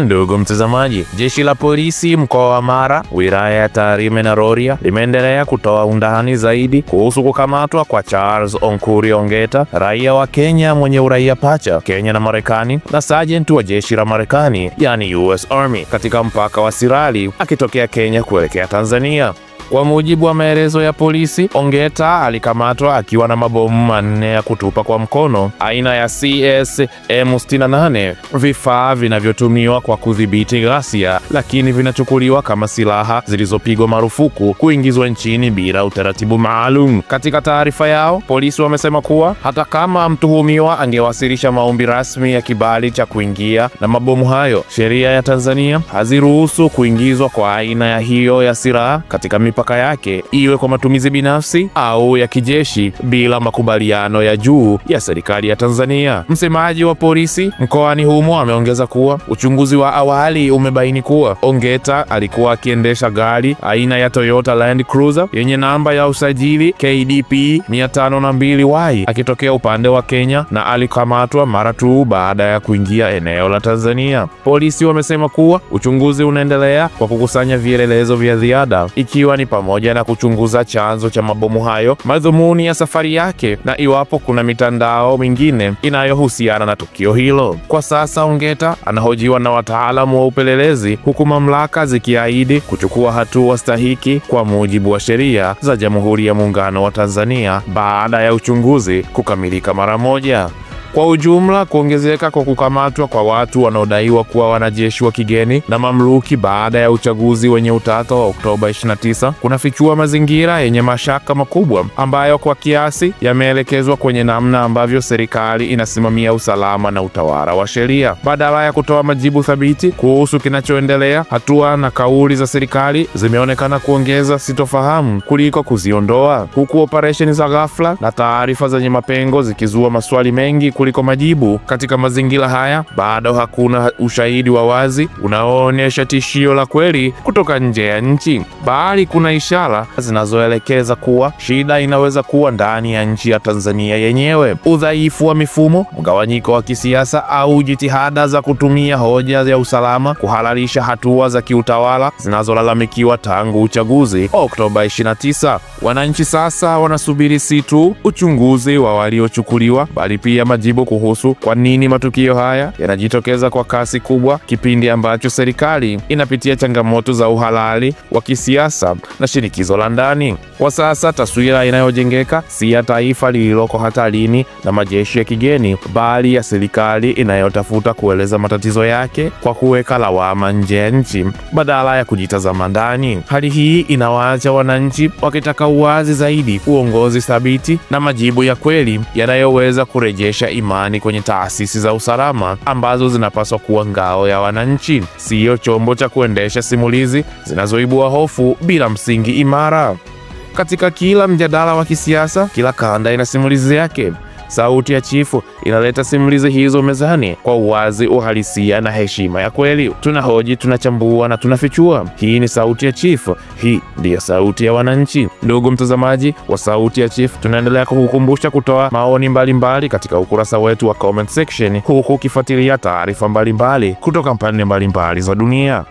Ndugu mtazamaji, jeshi la polisi mkoa wa Mara, wilaya ya Tarime na Rorya limeendelea kutoa undani zaidi kuhusu kukamatwa kwa Charles Onkuri Ongeta, raia wa Kenya mwenye uraia pacha Kenya na Marekani, na sergeant wa jeshi la Marekani yani US Army katika mpaka wa Sirari akitokea Kenya kuelekea Tanzania. Kwa mujibu wa maelezo ya polisi, Ongeta alikamatwa akiwa na mabomu manne ya kutupa kwa mkono aina ya CS-M68, vifaa vinavyotumiwa kwa kudhibiti ghasia lakini vinachukuliwa kama silaha zilizopigwa marufuku kuingizwa nchini bila utaratibu maalum. Katika taarifa yao, polisi wamesema kuwa hata kama mtuhumiwa angewasilisha maombi rasmi ya kibali cha kuingia na mabomu hayo, sheria ya Tanzania haziruhusu kuingizwa kwa aina ya hiyo ya silaha katika mipaka yake, iwe kwa matumizi binafsi au ya kijeshi bila makubaliano ya juu ya serikali ya Tanzania. Msemaji wa polisi mkoani humo ameongeza kuwa uchunguzi wa awali umebaini kuwa Ongeta alikuwa akiendesha gari aina ya Toyota Land Cruiser yenye namba ya usajili KDP 502Y akitokea upande wa Kenya na alikamatwa mara tu baada ya kuingia eneo la Tanzania. Polisi wamesema kuwa uchunguzi unaendelea kwa kukusanya vielelezo vya ziada, ikiwa ni pamoja na kuchunguza chanzo cha mabomu hayo, madhumuni ya safari yake na iwapo kuna mitandao mingine inayohusiana na tukio hilo. Kwa sasa Ongeta anahojiwa na wataalamu wa upelelezi, huku mamlaka zikiahidi kuchukua hatua stahiki kwa mujibu wa sheria za Jamhuri ya Muungano wa Tanzania baada ya uchunguzi kukamilika mara moja. Kwa ujumla, kuongezeka kwa kukamatwa kwa watu wanaodaiwa kuwa wanajeshi wa kigeni na mamluki baada ya uchaguzi wenye utata wa Oktoba 29 kunafichua mazingira yenye mashaka makubwa ambayo kwa kiasi yameelekezwa kwenye namna ambavyo serikali inasimamia usalama na utawala wa sheria. Badala ya kutoa majibu thabiti kuhusu kinachoendelea, hatua na kauli za serikali zimeonekana kuongeza sitofahamu kuliko kuziondoa, huku operesheni za ghafla na taarifa zenye mapengo zikizua maswali mengi kuliko majibu. Katika mazingira haya, bado hakuna ushahidi wa wazi unaoonyesha tishio la kweli kutoka nje ya nchi, bali kuna ishara zinazoelekeza kuwa shida inaweza kuwa ndani ya nchi ya Tanzania yenyewe. Udhaifu wa mifumo, mgawanyiko wa kisiasa au jitihada za kutumia hoja ya usalama kuhalalisha hatua za kiutawala zinazolalamikiwa tangu uchaguzi Oktoba 29. Wananchi sasa wanasubiri si tu uchunguzi wa waliochukuliwa, bali pia majibu kuhusu kwa nini matukio haya yanajitokeza kwa kasi kubwa kipindi ambacho serikali inapitia changamoto za uhalali wa kisiasa na shinikizo la ndani. Kwa sasa taswira inayojengeka si ya taifa lililoko hatarini na majeshi ya kigeni, bali ya serikali inayotafuta kueleza matatizo yake kwa kuweka lawama nje ya nchi badala ya kujitazama ndani. Hali hii inawaacha wananchi wakitaka uwazi zaidi, uongozi thabiti na majibu ya kweli yanayoweza kurejesha imani kwenye taasisi za usalama ambazo zinapaswa kuwa ngao ya wananchi, siyo chombo cha kuendesha simulizi zinazoibua hofu bila msingi imara. Katika kila mjadala wa kisiasa, kila kanda ina simulizi yake. Sauti ya Chifu inaleta simulizi hizo mezani kwa uwazi, uhalisia na heshima ya kweli. Tunahoji, tunachambua na tunafichua. Hii ni Sauti ya Chifu. Hii ndiyo sauti ya wananchi. Ndugu mtazamaji wa Sauti ya Chifu, tunaendelea kukukumbusha kutoa maoni mbalimbali katika ukurasa wetu wa comment section, huku ukifuatilia taarifa mbalimbali kutoka pande mbalimbali za dunia.